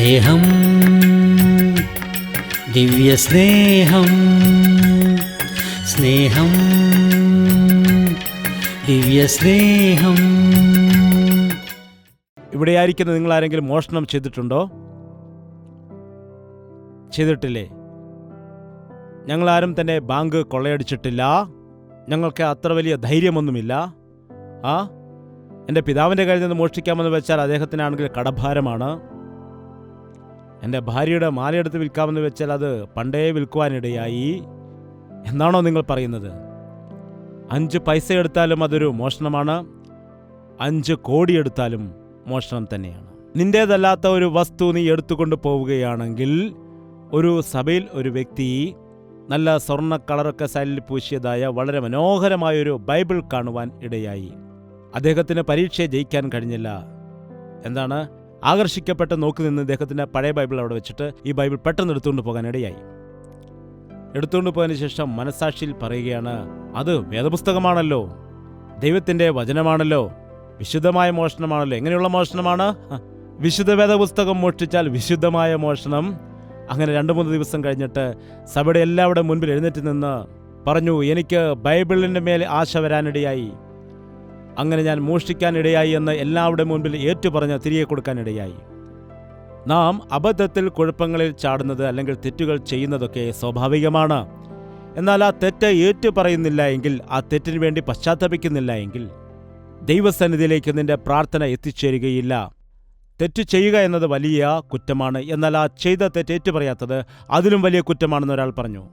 സ്നേഹം, ദിവ്യസ്നേഹം, സ്നേഹം, ദിവ്യസ്നേഹം. ഇവിടെയായിരിക്കുന്ന നിങ്ങളാരെങ്കിലും മോഷണം ചെയ്തിട്ടുണ്ടോ? ചെയ്തിട്ടില്ലേ? ഞങ്ങളാരും തന്നെ ബാങ്ക് കൊള്ളയടിച്ചിട്ടില്ല. ഞങ്ങൾക്ക് അത്ര വലിയ ധൈര്യമൊന്നുമില്ല. എൻ്റെ പിതാവിൻ്റെ കയ്യിൽ നിന്ന് മോഷ്ടിക്കാമെന്ന് വെച്ചാൽ അദ്ദേഹത്തിനാണെങ്കിൽ കടഭാരമാണ്. എൻ്റെ ഭാര്യയുടെ മാലയെടുത്ത് വിൽക്കാമെന്ന് വെച്ചാൽ അത് പണ്ടേ വിൽക്കുവാനിടയായി എന്നാണോ നിങ്ങൾ പറയുന്നത്? 5 പൈസ എടുത്താലും അതൊരു മോഷണമാണ്. 5 കോടി എടുത്താലും മോഷണം തന്നെയാണ്. നിന്റേതല്ലാത്ത ഒരു വസ്തു നീ എടുത്തുകൊണ്ട് പോവുകയാണെങ്കിൽ, ഒരു സഭയിൽ ഒരു വ്യക്തി നല്ല സ്വർണ്ണ കളറൊക്കെ സൈഡിൽ പൂശിയതായ വളരെ മനോഹരമായൊരു ബൈബിൾ കാണുവാൻ ഇടയായി. അദ്ദേഹത്തിന് പരീക്ഷയെ ജയിക്കാൻ കഴിഞ്ഞില്ല. എന്താണ്? ആകർഷിക്കപ്പെട്ട് നോക്കി നിന്ന് അദ്ദേഹത്തിൻ്റെ പഴയ ബൈബിൾ അവിടെ വെച്ചിട്ട് ഈ ബൈബിൾ പെട്ടെന്ന് എടുത്തുകൊണ്ട് പോകാനിടയായി. എടുത്തുകൊണ്ട് പോയതിനു ശേഷം മനസ്സാക്ഷിയിൽ പറയുകയാണ്, അത് വേദപുസ്തകമാണല്ലോ, ദൈവത്തിൻ്റെ വചനമാണല്ലോ, വിശുദ്ധമായ മോഷണമാണല്ലോ. എങ്ങനെയുള്ള മോഷണമാണ്? വിശുദ്ധ വേദപുസ്തകം മോഷ്ടിച്ചാൽ വിശുദ്ധമായ മോഷണം. അങ്ങനെ 2-3 ദിവസം കഴിഞ്ഞിട്ട് സഭയുടെ എല്ലാവരുടെ മുൻപിൽ എഴുന്നേറ്റ് നിന്ന് പറഞ്ഞു, എനിക്ക് ബൈബിളിൻ്റെ മേൽ ആശ വരാനിടയായി. അങ്ങനെ ഞാൻ മോഷ്ടിക്കാനിടയായി എന്ന് എല്ലാവരുടെ മുൻപിൽ ഏറ്റുപറഞ്ഞ് തിരികെ കൊടുക്കാനിടയായി. നാം അബദ്ധത്തിൽ കുഴപ്പങ്ങളിൽ ചാടുന്നത് അല്ലെങ്കിൽ തെറ്റുകൾ ചെയ്യുന്നതൊക്കെ സ്വാഭാവികമാണ്. എന്നാൽ ആ തെറ്റ് ഏറ്റുപറയുന്നില്ല എങ്കിൽ, ആ തെറ്റിനു വേണ്ടി പശ്ചാത്തപിക്കുന്നില്ല എങ്കിൽ ദൈവസന്നിധിയിലേക്ക് നിന്റെ പ്രാർത്ഥന എത്തിച്ചേരുകയില്ല. തെറ്റ് ചെയ്യുക എന്നത് വലിയ കുറ്റമാണ്. എന്നാൽ ആ ചെയ്ത തെറ്റ് ഏറ്റുപറയാത്തത് അതിലും വലിയ കുറ്റമാണെന്ന് ഒരാൾ പറഞ്ഞു.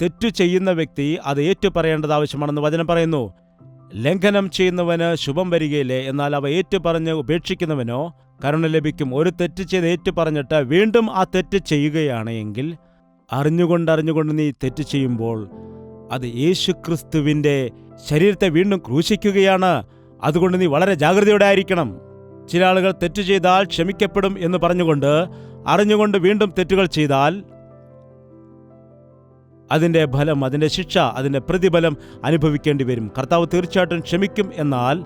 തെറ്റു ചെയ്യുന്ന വ്യക്തി അത് ഏറ്റുപറയേണ്ടത് ആവശ്യമാണെന്ന് വചനം പറയുന്നു. ലംഘനം ചെയ്യുന്നവന് ശുഭം വരികയില്ലേ, എന്നാൽ അവ ഏറ്റുപറഞ്ഞ് ഉപേക്ഷിക്കുന്നവനോ കരുണ ലഭിക്കും. ഒരു തെറ്റ് ചെയ്ത് ഏറ്റുപറഞ്ഞിട്ട് വീണ്ടും ആ തെറ്റ് ചെയ്യുകയാണ് എങ്കിൽ, അറിഞ്ഞുകൊണ്ട് നീ തെറ്റ് ചെയ്യുമ്പോൾ അത് യേശുക്രിസ്തുവിൻ്റെ ശരീരത്തെ വീണ്ടും ക്രൂശിക്കുകയാണ്. അതുകൊണ്ട് നീ വളരെ ജാഗ്രതയോടെ ആയിരിക്കണം. ചില ആളുകൾ തെറ്റ് ചെയ്താൽ ക്ഷമിക്കപ്പെടും എന്ന് പറഞ്ഞുകൊണ്ട് അറിഞ്ഞുകൊണ്ട് വീണ്ടും തെറ്റുകൾ ചെയ്താൽ അതിൻ്റെ ഫലം, അതിൻ്റെ ശിക്ഷ, അതിൻ്റെ പ്രതിഫലം അനുഭവിക്കേണ്ടി വരും. കർത്താവ് തീർച്ചയായിട്ടും ക്ഷമിക്കും, എന്നാൽ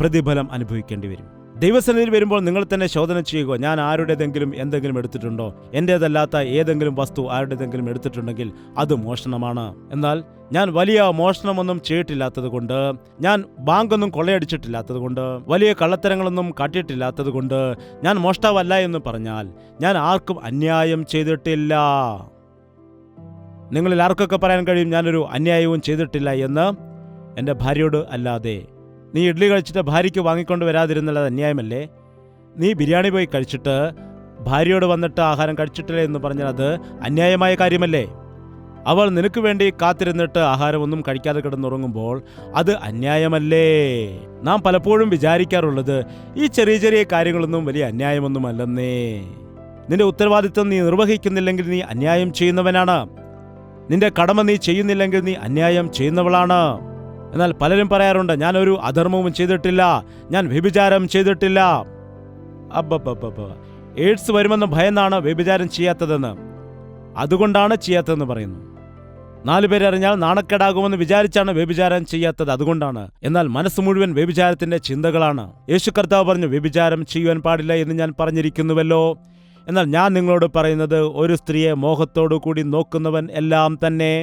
പ്രതിഫലം അനുഭവിക്കേണ്ടി വരും. ദൈവസന്നിധിയിൽ വരുമ്പോൾ നിങ്ങൾ തന്നെ ശോധന ചെയ്യുക. ഞാൻ ആരുടേതെങ്കിലും എന്തെങ്കിലും എടുത്തിട്ടുണ്ടോ? എൻ്റേതല്ലാത്ത ഏതെങ്കിലും വസ്തു ആരുടേതെങ്കിലും എടുത്തിട്ടുണ്ടെങ്കിൽ അത് മോഷണമാണ്. എന്നാൽ ഞാൻ വലിയ മോഷണമൊന്നും ചെയ്തിട്ടില്ലാത്തത് കൊണ്ട്, ഞാൻ ബാങ്കൊന്നും കൊള്ളയടിച്ചിട്ടില്ലാത്തത് കൊണ്ട്, വലിയ കള്ളത്തരങ്ങളൊന്നും കാട്ടിയിട്ടില്ലാത്തത് കൊണ്ട് ഞാൻ മോഷ്ടാവല്ല എന്ന് പറഞ്ഞാൽ ഞാൻ ആർക്കും അന്യായം ചെയ്തിട്ടില്ല. നിങ്ങളിൽ ആർക്കൊക്കെ പറയാൻ കഴിയും ഞാനൊരു അന്യായവും ചെയ്തിട്ടില്ല എന്ന്? എൻ്റെ ഭാര്യയോട് അല്ലാതെ. നീ ഇഡ്ഡലി കഴിച്ചിട്ട് ഭാര്യയ്ക്ക് വാങ്ങിക്കൊണ്ട് വരാതിരുന്നുള്ളത് അന്യായമല്ലേ? നീ ബിരിയാണി പോയി കഴിച്ചിട്ട് ഭാര്യയോട് വന്നിട്ട് ആഹാരം കഴിച്ചിട്ടില്ല എന്ന് പറഞ്ഞാൽ അത് അന്യായമായ കാര്യമല്ലേ? അവൾ നിനക്ക് വേണ്ടി കാത്തിരുന്നിട്ട് ആഹാരമൊന്നും കഴിക്കാതെ കിടന്നുറങ്ങുമ്പോൾ അത് അന്യായമല്ലേ? നാം പലപ്പോഴും വിചാരിക്കാറുള്ളത് ഈ ചെറിയ ചെറിയ കാര്യങ്ങളൊന്നും വലിയ അന്യായമൊന്നുമല്ലെന്നേ. നിന്റെ ഉത്തരവാദിത്വം നീ നിർവഹിക്കുന്നില്ലെങ്കിൽ നീ അന്യായം ചെയ്യുന്നവനാണ്. നിന്റെ കടമ നീ ചെയ്യുന്നില്ലെങ്കിൽ നീ അന്യായം ചെയ്യുന്നവളാണ്. എന്നാൽ പലരും പറയാറുണ്ട്, ഞാനൊരു അധർമ്മവും ചെയ്തിട്ടില്ല, ഞാൻ വ്യഭിചാരം ചെയ്തിട്ടില്ല. എയ്ഡ്സ് വരുമെന്ന് ഭയന്നാണ് വ്യഭിചാരം ചെയ്യാത്തതെന്ന്, അതുകൊണ്ടാണ് ചെയ്യാത്തതെന്ന് പറയുന്നു. 4 പേരറിഞ്ഞാൽ നാണക്കേടാകുമെന്ന് വിചാരിച്ചാണ് വ്യഭിചാരം ചെയ്യാത്തത്, അതുകൊണ്ടാണ്. എന്നാൽ മനസ്സ് മുഴുവൻ വ്യഭിചാരത്തിന്റെ ചിന്തകളാണ്. യേശു കർത്താവ് പറഞ്ഞു, വ്യഭിചാരം ചെയ്യുവാൻ പാടില്ല എന്ന് ഞാൻ പറഞ്ഞിരിക്കുന്നുവല്ലോ. എന്നാൽ ഞാൻ നിങ്ങളോട് പറയുന്നത്, ഒരു സ്ത്രീയെ മോഹത്തോടു കൂടി നോക്കുന്നവൻ എല്ലാം തന്നെ,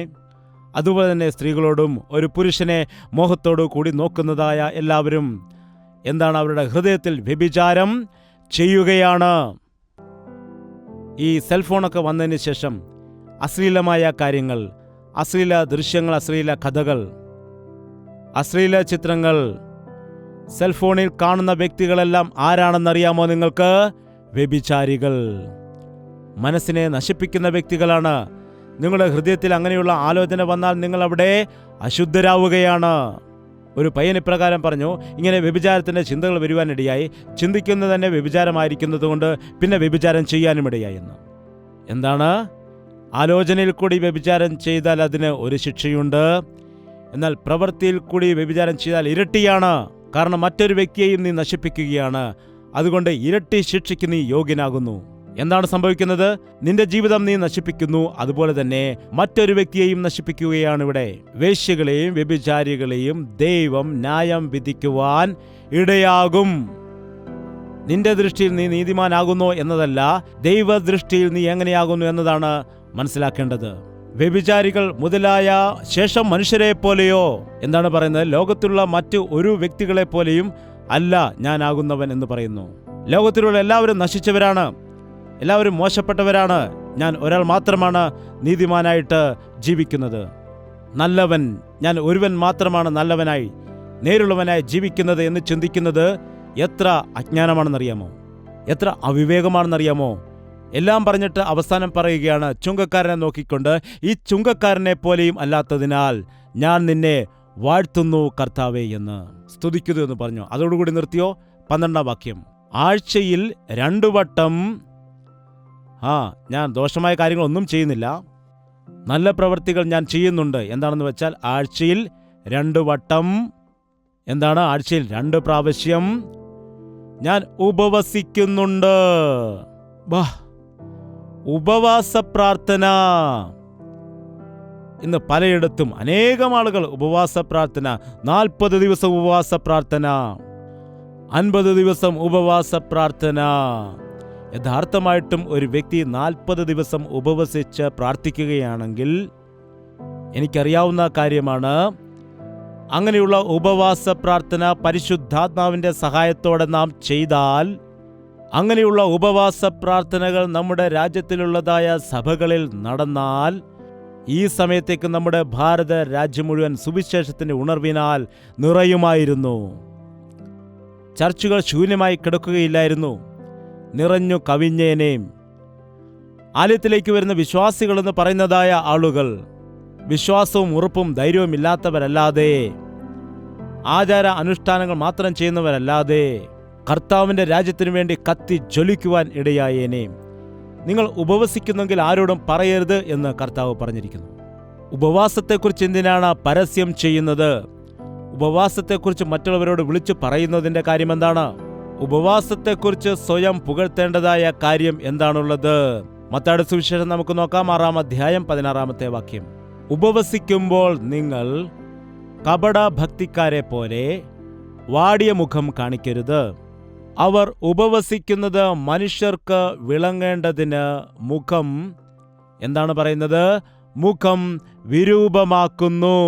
അതുപോലെ തന്നെ സ്ത്രീകളോടും ഒരു പുരുഷനെ മോഹത്തോടു കൂടി നോക്കുന്നതായ എല്ലാവരും എന്താണ്? അവരുടെ ഹൃദയത്തിൽ വ്യഭിചാരം ചെയ്യുകയാണ്. ഈ സെൽഫോണൊക്കെ വന്നതിന് ശേഷം അശ്ലീലമായ കാര്യങ്ങൾ, അശ്ലീല ദൃശ്യങ്ങൾ, അശ്ലീല കഥകൾ, അശ്ലീല ചിത്രങ്ങൾ സെൽഫോണിൽ കാണുന്ന വ്യക്തികളെല്ലാം ആരാണെന്നറിയാമോ നിങ്ങൾക്ക്? വ്യഭിചാരികൾ. മനസ്സിനെ നശിപ്പിക്കുന്ന വ്യക്തികളാണ്. നിങ്ങളുടെ ഹൃദയത്തിൽ അങ്ങനെയുള്ള ആലോചന വന്നാൽ നിങ്ങൾ അവിടെ അശുദ്ധരാവുകയാണ്. ഒരു പയ്യൻ ഇപ്രകാരം പറഞ്ഞു, ഇങ്ങനെ വ്യഭിചാരത്തിൻ്റെ ചിന്തകൾ വരുവാനിടയായി, ചിന്തിക്കുന്നത് തന്നെ വ്യഭിചാരമായിരിക്കുന്നത് കൊണ്ട് പിന്നെ വ്യഭിചാരം ചെയ്യാനും ഇടയായെന്ന്. എന്താണ്? ആലോചനയിൽ കൂടി വ്യഭിചാരം ചെയ്താൽ അതിന് ഒരു ശിക്ഷയുണ്ട്. എന്നാൽ പ്രവൃത്തിയിൽ കൂടി വ്യഭിചാരം ചെയ്താൽ ഇരട്ടിയാണ്. കാരണം മറ്റൊരു വ്യക്തിയെയും നീ നശിപ്പിക്കുകയാണ്. അതുകൊണ്ട് ഇരട്ടി ശിക്ഷയ്ക്ക് നീ യോഗ്യനാകുന്നു. എന്താണ് സംഭവിക്കുന്നത്? നിന്റെ ജീവിതം നീ നശിപ്പിക്കുന്നു, അതുപോലെ തന്നെ മറ്റൊരു വ്യക്തിയെയും നശിപ്പിക്കുകയാണ്. ഇവിടെ വേശ്യകളെയും വ്യഭിചാരികളെയും ദൈവം ന്യായം വിധിക്കുവാൻ ഇടയാകും. നിന്റെ ദൃഷ്ടിയിൽ നീ നീതിമാനാകുന്നു എന്നതല്ല, ദൈവദൃഷ്ടിയിൽ നീ എങ്ങനെയാകുന്നു എന്നതാണ് മനസ്സിലാക്കേണ്ടത്. വ്യഭിചാരികൾ മുതലായ ശേഷം മനുഷ്യരെ പോലെയോ, എന്താണ് പറയുന്നത്? ലോകത്തിലുള്ള മറ്റു ഒരു വ്യക്തികളെ പോലെയും അല്ല ഞാനാകുന്നവൻ എന്ന് പറയുന്നു. ലോകത്തിലുള്ള എല്ലാവരും നശിച്ചവരാണ്, എല്ലാവരും മോശപ്പെട്ടവരാണ്. ഞാൻ ഒരാൾ മാത്രമാണ് നീതിമാനായിട്ട് ജീവിക്കുന്നത്, നല്ലവൻ. ഞാൻ ഒരുവൻ മാത്രമാണ് നല്ലവനായി നേരുള്ളവനായി ജീവിക്കുന്നത് എന്ന് ചിന്തിക്കുന്നത് എത്ര അജ്ഞാനമാണെന്നറിയാമോ? എത്ര അവിവേകമാണെന്നറിയാമോ? എല്ലാം പറഞ്ഞിട്ട് അവസാനം പറയുകയാണ്, ചുങ്കക്കാരനെ നോക്കിക്കൊണ്ട്, ഈ ചുങ്കക്കാരനെ പോലെയും അല്ലാത്തതിനാൽ ഞാൻ നിന്നെ വാഴ്ത്തുന്നു കർത്താവേ എന്ന്, സ്തുതിക്കുന്നു എന്ന് പറഞ്ഞു. അതോടുകൂടി നിർത്തിയോ? 12-ാം വാക്യം. ആഴ്ചയിൽ 2 വട്ടം, ഞാൻ ദോഷമായ കാര്യങ്ങളൊന്നും ചെയ്യുന്നില്ല, നല്ല പ്രവൃത്തികൾ ഞാൻ ചെയ്യുന്നുണ്ട്. എന്താണെന്ന് വെച്ചാൽ ആഴ്ചയിൽ 2 വട്ടം, എന്താണ്? ആഴ്ചയിൽ 2 പ്രാവശ്യം ഞാൻ ഉപവസിക്കുന്നുണ്ട്. ഉപവാസ പ്രാർത്ഥന. ഇന്ന് പലയിടത്തും അനേകം ആളുകൾ ഉപവാസ പ്രാർത്ഥന, 40 ദിവസം ഉപവാസ പ്രാർത്ഥന, 50 ദിവസം ഉപവാസ പ്രാർത്ഥന. യഥാർത്ഥമായിട്ടും ഒരു വ്യക്തി 40 ദിവസം ഉപവസിച്ച് പ്രാർത്ഥിക്കുകയാണെങ്കിൽ, എനിക്കറിയാവുന്ന കാര്യമാണ്, അങ്ങനെയുള്ള ഉപവാസ പ്രാർത്ഥന പരിശുദ്ധാത്മാവിൻ്റെ സഹായത്തോടെ നാം ചെയ്താൽ, അങ്ങനെയുള്ള ഉപവാസ പ്രാർത്ഥനകൾ നമ്മുടെ രാജ്യത്തിലുള്ളതായ സഭകളിൽ നടന്നാൽ, ഈ സമയത്തേക്ക് നമ്മുടെ ഭാരത രാജ്യം മുഴുവൻ സുവിശേഷത്തിൻ്റെ ഉണർവിനാൽ നിറയുമായിരുന്നു. ചർച്ചുകൾ ശൂന്യമായി കിടക്കുകയില്ലായിരുന്നു, നിറഞ്ഞു കവിഞ്ഞേനേയും. ആലയത്തിലേക്ക് വരുന്ന വിശ്വാസികളെന്ന് പറയുന്നതായ ആളുകൾ വിശ്വാസവും ഉറപ്പും ധൈര്യവും ഇല്ലാത്തവരല്ലാതെ, ആചാര അനുഷ്ഠാനങ്ങൾ മാത്രം ചെയ്യുന്നവരല്ലാതെ, കർത്താവിൻ്റെ രാജ്യത്തിനു വേണ്ടി കത്തി ജ്വലിക്കുവാൻ ഇടയായേനെ. നിങ്ങൾ ഉപവസിക്കുന്നെങ്കിൽ ആരോടും പറയരുത് എന്ന് കർത്താവ് പറഞ്ഞിരിക്കുന്നു. ഉപവാസത്തെക്കുറിച്ച് എന്തിനാണ് പരസ്യം ചെയ്യുന്നത്? ഉപവാസത്തെക്കുറിച്ച് മറ്റുള്ളവരോട് വിളിച്ചു പറയുന്നതിൻ്റെ കാര്യം എന്താണ്? ഉപവാസത്തെക്കുറിച്ച് സ്വയം പുകഴ്ത്തേണ്ടതായ കാര്യം എന്താണുള്ളത്? മത്തായിയുടെ സുവിശേഷം നമുക്ക് നോക്കാം, 6-ാം അധ്യായം 16-ാമത്തെ വാക്യം. ഉപവസിക്കുമ്പോൾ നിങ്ങൾ കപടഭക്തിക്കാരെ പോലെ വാടിയ മുഖം കാണിക്കരുത്. അവർ ഉപവസിക്കുന്നത് മനുഷ്യർക്ക് വിളങ്ങേണ്ടതിന് മുഖം, എന്താണ് പറയുന്നത്? മുഖം വിരൂപമാക്കുന്നു.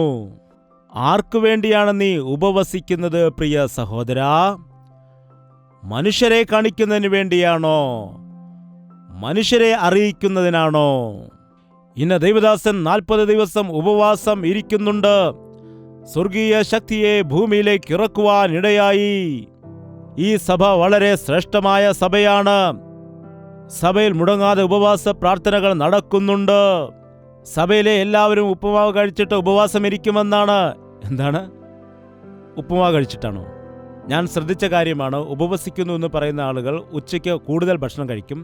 ആർക്കു വേണ്ടിയാണ് നീ ഉപവസിക്കുന്നത് പ്രിയ സഹോദരാ? മനുഷ്യരെ കാണിക്കുന്നതിന് വേണ്ടിയാണോ? മനുഷ്യരെ അറിയിക്കുന്നതിനാണോ? ഇന്ന് ദൈവദാസൻ 40 ദിവസം ഉപവാസം ഇരിക്കുന്നുണ്ട്, സ്വർഗീയ ശക്തിയെ ഭൂമിയിലേക്ക് ഇറക്കുവാൻ ഇടയായി. ഈ സഭ വളരെ ശ്രേഷ്ഠമായ സഭയാണ്. സഭയിൽ മുടങ്ങാതെ ഉപവാസ പ്രാർത്ഥനകൾ നടക്കുന്നുണ്ട്. സഭയിലെ എല്ലാവരും ഉപ്പുമാവ് കഴിച്ചിട്ട് ഉപവാസം ഇരിക്കുമെന്നാണ്. എന്താണ്? ഉപ്പുമാവ് കഴിച്ചിട്ടാണോ? ഞാൻ ശ്രദ്ധിച്ച കാര്യമാണ്, ഉപവസിക്കുന്നു എന്ന് പറയുന്ന ആളുകൾ ഉച്ചയ്ക്ക് കൂടുതൽ ഭക്ഷണം കഴിക്കും,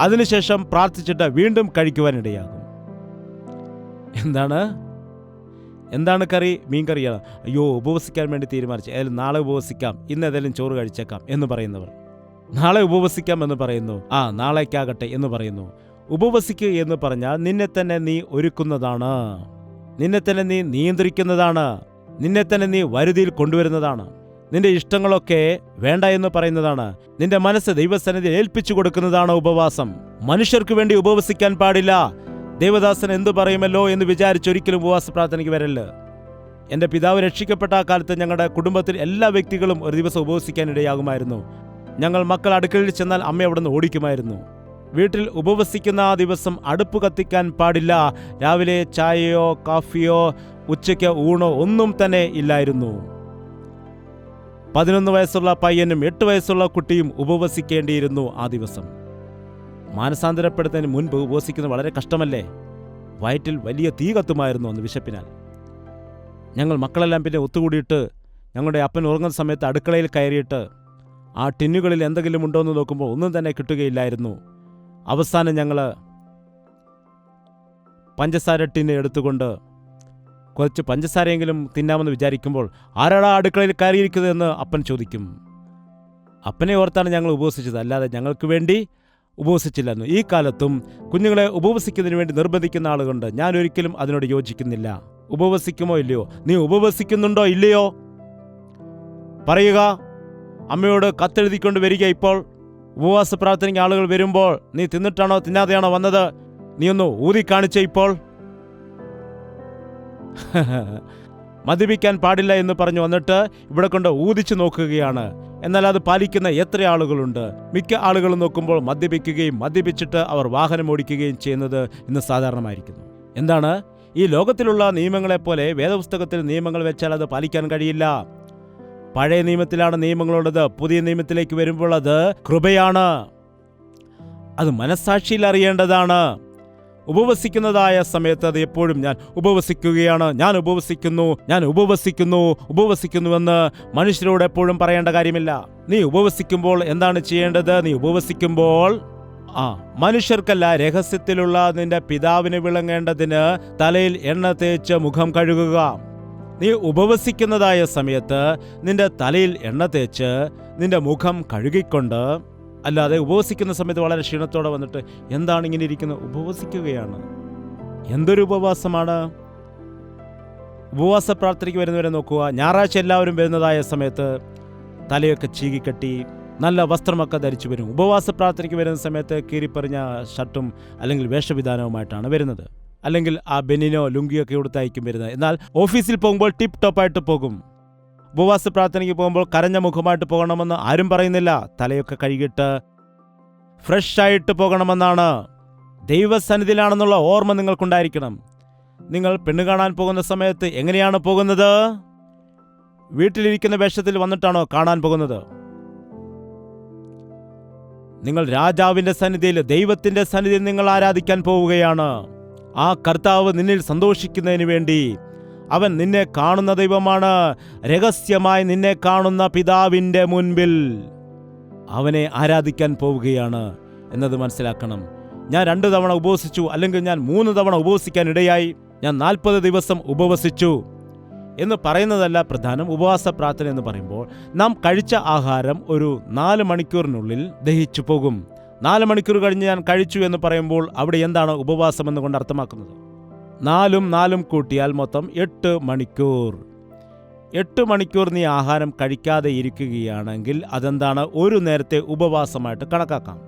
അതിനുശേഷം പ്രാർത്ഥിച്ചിട്ട് വീണ്ടും കഴിക്കുവാനിടയാകും. എന്താണ് കറി? മീൻ കറിയാണ്. അയ്യോ, ഉപവസിക്കാൻ വേണ്ടി തീരുമാനിച്ചു, ഏതായാലും നാളെ ഉപവസിക്കാം, ഇന്ന് ഏതായാലും ചോറ് കഴിച്ചേക്കാം എന്ന് പറയുന്നവർ. നാളെ ഉപവസിക്കാം എന്ന് പറയുന്നു, നാളേക്കാകട്ടെ എന്ന് പറയുന്നു. ഉപവസിക്കുക എന്ന് പറഞ്ഞാൽ നിന്നെ തന്നെ നീ ഒരുക്കുന്നതാണ്, നിന്നെ തന്നെ നീ നിയന്ത്രിക്കുന്നതാണ്, നിന്നെ തന്നെ നീ വരുതിയിൽ കൊണ്ടുവരുന്നതാണ്. നിന്റെ ഇഷ്ടങ്ങളൊക്കെ വേണ്ട എന്ന് പറയുന്നതാണ്. നിന്റെ മനസ്സ് ദൈവസന്നിധിയിൽ ഏൽപ്പിച്ചു കൊടുക്കുന്നതാണ് ഉപവാസം. മനുഷ്യർക്ക് വേണ്ടി ഉപവസിക്കാൻ പാടില്ല. ദേവദാസൻ എന്തു പറയുമല്ലോ എന്ന് വിചാരിച്ചൊരിക്കലും ഉപവാസ പ്രാർത്ഥനയ്ക്ക് വരല്ല. എൻ്റെ പിതാവ് രക്ഷിക്കപ്പെട്ട ആ കാലത്ത് ഞങ്ങളുടെ കുടുംബത്തിൽ എല്ലാ വ്യക്തികളും ഒരു ദിവസം ഉപവസിക്കാൻ ഇടയാകുമായിരുന്നു. ഞങ്ങൾ മക്കൾ അടുക്കളയിൽ ചെന്നാൽ അമ്മ അവിടെ നിന്ന് ഓടിക്കുമായിരുന്നു. വീട്ടിൽ ഉപവസിക്കുന്ന ആ ദിവസം അടുപ്പ് കത്തിക്കാൻ പാടില്ല. രാവിലെ ചായയോ കാഫിയോ ഉച്ചയ്ക്ക് ഊണോ ഒന്നും തന്നെ ഇല്ലായിരുന്നു. 11 വയസ്സുള്ള പയ്യനും 8 വയസ്സുള്ള കുട്ടിയും ഉപവസിക്കേണ്ടിയിരുന്നു ആ ദിവസം. മാനസാന്തരപ്പെടുന്നതിന് മുൻപ് ഉപവസിക്കുന്നത് വളരെ കഷ്ടമല്ലേ? വയറ്റിൽ വലിയ തീ കത്തുമായിരുന്നു അന്ന് വിശപ്പിനാൽ. ഞങ്ങൾ മക്കളെല്ലാം പിന്നെ ഒത്തുകൂടിയിട്ട് ഞങ്ങളുടെ അപ്പൻ ഉറങ്ങുന്ന സമയത്ത് അടുക്കളയിൽ കയറിയിട്ട് ആ ടിന്നുകളിൽ എന്തെങ്കിലും ഉണ്ടോ എന്ന് നോക്കുമ്പോൾ ഒന്നും തന്നെ കിട്ടുകയില്ലായിരുന്നു. അവസാനം ഞങ്ങൾ പഞ്ചസാര ടിന്ന് എടുത്തുകൊണ്ട് കുറച്ച് പഞ്ചസാരയെങ്കിലും തിന്നാമെന്ന് വിചാരിക്കുമ്പോൾ ആരാടാ അടുക്കളയിൽ കയറിയിരിക്കുന്നതെന്ന് അപ്പൻ ചോദിക്കും. അപ്പനെ ഓർത്താണ് ഞങ്ങൾ ഉപവസിച്ചത്, അല്ലാതെ ഞങ്ങൾക്ക് വേണ്ടി ഉപവസിച്ചില്ലായിരുന്നു. ഈ കാലത്തും കുഞ്ഞുങ്ങളെ ഉപവസിക്കുന്നതിന് വേണ്ടി നിർബന്ധിക്കുന്ന ആളുകളുണ്ട്. ഞാൻ ഒരിക്കലും അതിനോട് യോജിക്കുന്നില്ല. ഉപവസിക്കുമോ ഇല്ലയോ? നീ ഉപവസിക്കുന്നുണ്ടോ ഇല്ലയോ പറയുക. അമ്മയോട് കത്തെഴുതിക്കൊണ്ട് വരിക. ഇപ്പോൾ ഉപവാസ പ്രാർത്ഥനയ്ക്ക് ആളുകൾ വരുമ്പോൾ നീ തിന്നിട്ടാണോ തിന്നാതെയാണോ വന്നത്? നീ ഒന്ന് ഊതി കാണിച്ചേ ഇപ്പോൾ. മദ്യപിക്കാൻ പാടില്ല എന്ന് പറഞ്ഞു വന്നിട്ട് ഇവിടെ കൊണ്ട് ഊതിച്ചു നോക്കുകയാണ്. എന്നാൽ അത് പാലിക്കുന്ന എത്ര ആളുകളുണ്ട്? മിക്ക ആളുകളും നോക്കുമ്പോൾ മദ്യപിക്കുകയും മദ്യപിച്ചിട്ട് അവർ വാഹനം ഓടിക്കുകയും ചെയ്യുന്നത് ഇന്ന് സാധാരണമായിരിക്കുന്നു. എന്താണ്? ഈ ലോകത്തിലുള്ള നിയമങ്ങളെപ്പോലെ വേദപുസ്തകത്തിൽ നിയമങ്ങൾ വെച്ചാൽ അത് പാലിക്കാൻ കഴിയില്ല. പഴയ നിയമത്തിലാണ് നിയമങ്ങളുള്ളത്. പുതിയ നിയമത്തിലേക്ക് വരുമ്പോൾ അത് കൃപയാണ്. അത് മനസ്സാക്ഷിയിൽ അറിയേണ്ടതാണ്. ഉപവസിക്കുന്നതായ സമയത്ത് അത് എപ്പോഴും ഞാൻ ഉപവസിക്കുകയാണ്, ഞാൻ ഉപവസിക്കുന്നുവെന്ന് മനുഷ്യരോട് എപ്പോഴും പറയേണ്ട കാര്യമില്ല. നീ ഉപവസിക്കുമ്പോൾ എന്താണ് ചെയ്യേണ്ടത്? നീ ഉപവസിക്കുമ്പോൾ മനുഷ്യർക്കല്ല, രഹസ്യത്തിലുള്ള നിന്റെ പിതാവിന് വിളങ്ങേണ്ടതിന് തലയിൽ എണ്ണ തേച്ച് മുഖം കഴുകുക. നീ ഉപവസിക്കുന്നതായ സമയത്ത് നിന്റെ തലയിൽ എണ്ണ തേച്ച് നിന്റെ മുഖം കഴുകിക്കൊണ്ട്, അല്ലാതെ ഉപവസിക്കുന്ന സമയത്ത് വളരെ ക്ഷീണത്തോടെ വന്നിട്ട് എന്താണ് ഇങ്ങനെ ഇരിക്കുന്നത്? ഉപവസിക്കുകയാണ്. എന്തൊരു ഉപവാസമാണ്! ഉപവാസ പ്രാർത്ഥനയ്ക്ക് വരുന്നവരെ നോക്കുക. ഞായറാഴ്ച എല്ലാവരും വരുന്നതായ സമയത്ത് തലയൊക്കെ ചീകിക്കെട്ടി നല്ല വസ്ത്രമൊക്കെ ധരിച്ചു വരും. ഉപവാസ പ്രാർത്ഥനയ്ക്ക് വരുന്ന സമയത്ത് കീറിപ്പറിഞ്ഞ ഷർട്ടും അല്ലെങ്കിൽ വേഷവിധാനവുമായിട്ടാണ് വരുന്നത്. അല്ലെങ്കിൽ ആ ബെനിനോ ലുങ്കിയൊക്കെ കൊടുത്തായിരിക്കും വരുന്നത്. എന്നാൽ ഓഫീസിൽ പോകുമ്പോൾ ടിപ്പ് ടോപ്പായിട്ട് പോകും. ഉപവാസ പ്രാർത്ഥനയ്ക്ക് പോകുമ്പോൾ കരഞ്ഞ മുഖമായിട്ട് പോകണമെന്ന് ആരും പറയുന്നില്ല. തലയൊക്കെ കഴുകിയിട്ട് ഫ്രഷായിട്ട് പോകണമെന്നാണ്. ദൈവസന്നിധിയിലാണെന്നുള്ള ഓർമ്മ നിങ്ങൾക്കുണ്ടായിരിക്കണം. നിങ്ങൾ പെണ്ണ് കാണാൻ പോകുന്ന സമയത്ത് എങ്ങനെയാണ് പോകുന്നത്? വീട്ടിലിരിക്കുന്ന വേഷത്തിൽ വന്നിട്ടാണോ കാണാൻ പോകുന്നത്? നിങ്ങൾ രാജാവിന്റെ സന്നിധിയിൽ, ദൈവത്തിന്റെ സന്നിധിയിൽ നിങ്ങൾ ആരാധിക്കാൻ പോവുകയാണ്. ആ കർത്താവ് നിന്നിൽ സന്തോഷിക്കുന്നതിന് വേണ്ടി അവൻ നിന്നെ കാണുന്ന ദൈവമാണ്. രഹസ്യമായി നിന്നെ കാണുന്ന പിതാവിൻ്റെ മുൻപിൽ അവനെ ആരാധിക്കാൻ പോവുകയാണ് എന്നത് മനസ്സിലാക്കണം. ഞാൻ 2 തവണ ഉപവസിച്ചു, അല്ലെങ്കിൽ ഞാൻ 3 തവണ ഉപവസിക്കാൻ ഇടയായി, ഞാൻ 40 ദിവസം ഉപവസിച്ചു എന്ന് പറയുന്നതല്ല പ്രധാനം. ഉപവാസ പ്രാർത്ഥന എന്ന് പറയുമ്പോൾ നാം കഴിച്ച ആഹാരം ഒരു 4 മണിക്കൂറിനുള്ളിൽ ദഹിച്ചു പോകും. 4 മണിക്കൂർ കഴിഞ്ഞ് ഞാൻ കഴിച്ചു എന്ന് പറയുമ്പോൾ അവിടെ എന്താണ് ഉപവാസം എന്നുകൊണ്ട് അർത്ഥമാക്കുന്നത്? 4 കൂട്ടിയാൽ മൊത്തം 8 മണിക്കൂർ. 8 മണിക്കൂർ നീ ആഹാരം കഴിക്കാതെ ഇരിക്കുകയാണെങ്കിൽ അതെന്താണ്? ഒരു നേരത്തെ ഉപവാസമായിട്ട് കണക്കാക്കാം.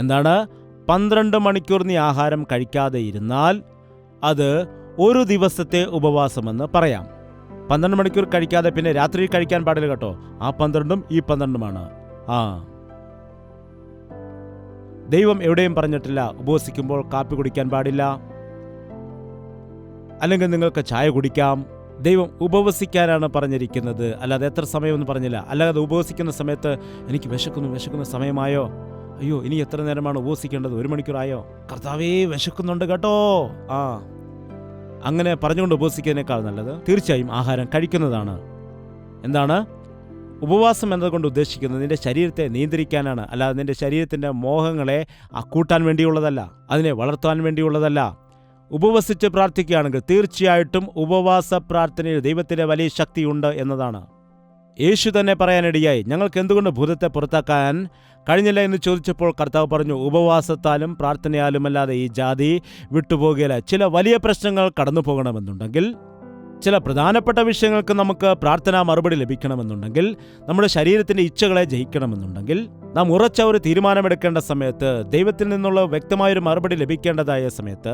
എന്താണ്? 12 മണിക്കൂർ നീ ആഹാരം കഴിക്കാതെ ഇരുന്നാൽ അത് ഒരു ദിവസത്തെ ഉപവാസമെന്ന് പറയാം. 12 മണിക്കൂർ കഴിക്കാതെ പിന്നെ രാത്രി കഴിക്കാൻ പാടില്ല കേട്ടോ. ആ 12ഉം ഈ 12ഉമാണ്. ദൈവം എവിടെയും പറഞ്ഞിട്ടില്ല ഉപവസിക്കുമ്പോൾ കാപ്പി കുടിക്കാൻ പാടില്ല, അല്ലെങ്കിൽ നിങ്ങൾക്ക് ചായ കുടിക്കാം. ദൈവം ഉപവസിക്കാനാണ് പറഞ്ഞിരിക്കുന്നത്, അല്ലാതെ എത്ര സമയമെന്ന് പറഞ്ഞില്ല. അല്ലാതെ ഉപവസിക്കുന്ന സമയത്ത് എനിക്ക് വിശക്കുന്ന സമയമായോ, അയ്യോ ഇനി എത്ര നേരമാണ് ഉപവസിക്കേണ്ടത്, 1 മണിക്കൂറായോ, കർത്താവേ വിശക്കുന്നുണ്ട് കേട്ടോ, അങ്ങനെ പറഞ്ഞുകൊണ്ട് ഉപവസിക്കുന്നതിനേക്കാൾ നല്ലത് തീർച്ചയായും ആഹാരം കഴിക്കുന്നതാണ്. എന്താണ് ഉപവാസം എന്നതുകൊണ്ട് ഉദ്ദേശിക്കുന്നത്? നിന്റെ ശരീരത്തെ നിയന്ത്രിക്കാനാണ്, അല്ലാതെ നിന്റെ ശരീരത്തിൻ്റെ മോഹങ്ങളെ കൂട്ടാൻ വേണ്ടിയുള്ളതല്ല, അതിനെ വളർത്താൻ വേണ്ടിയുള്ളതല്ല. ഉപവസിച്ച് പ്രാർത്ഥിക്കുകയാണെങ്കിൽ തീർച്ചയായിട്ടും ഉപവാസ പ്രാർത്ഥനയിൽ ദൈവത്തിൻ്റെ വലിയ ശക്തിയുണ്ട് എന്നതാണ്. യേശു തന്നെ പറയാനിടയായി, ഞങ്ങൾക്ക് എന്തുകൊണ്ട് ഭൂതത്തെ പുറത്താക്കാൻ കഴിഞ്ഞില്ല എന്ന് ചോദിച്ചപ്പോൾ കർത്താവ് പറഞ്ഞു, ഉപവാസത്താലും പ്രാർത്ഥനയാലുമല്ലാതെ ഈ ജാതി വിട്ടുപോകുകയില്ല. ചില വലിയ പ്രശ്നങ്ങൾ കടന്നു പോകണമെന്നുണ്ടെങ്കിൽ, ചില പ്രധാനപ്പെട്ട വിഷയങ്ങൾക്ക് നമുക്ക് പ്രാർത്ഥനാ മറുപടി ലഭിക്കണമെന്നുണ്ടെങ്കിൽ, നമ്മുടെ ശരീരത്തിൻ്റെ ഇച്ഛകളെ ജയിക്കണമെന്നുണ്ടെങ്കിൽ, നാം ഉറച്ച ഒരു തീരുമാനമെടുക്കേണ്ട സമയത്ത്, ദൈവത്തിൽ നിന്നുള്ള വ്യക്തമായൊരു മറുപടി ലഭിക്കേണ്ടതായ സമയത്ത്,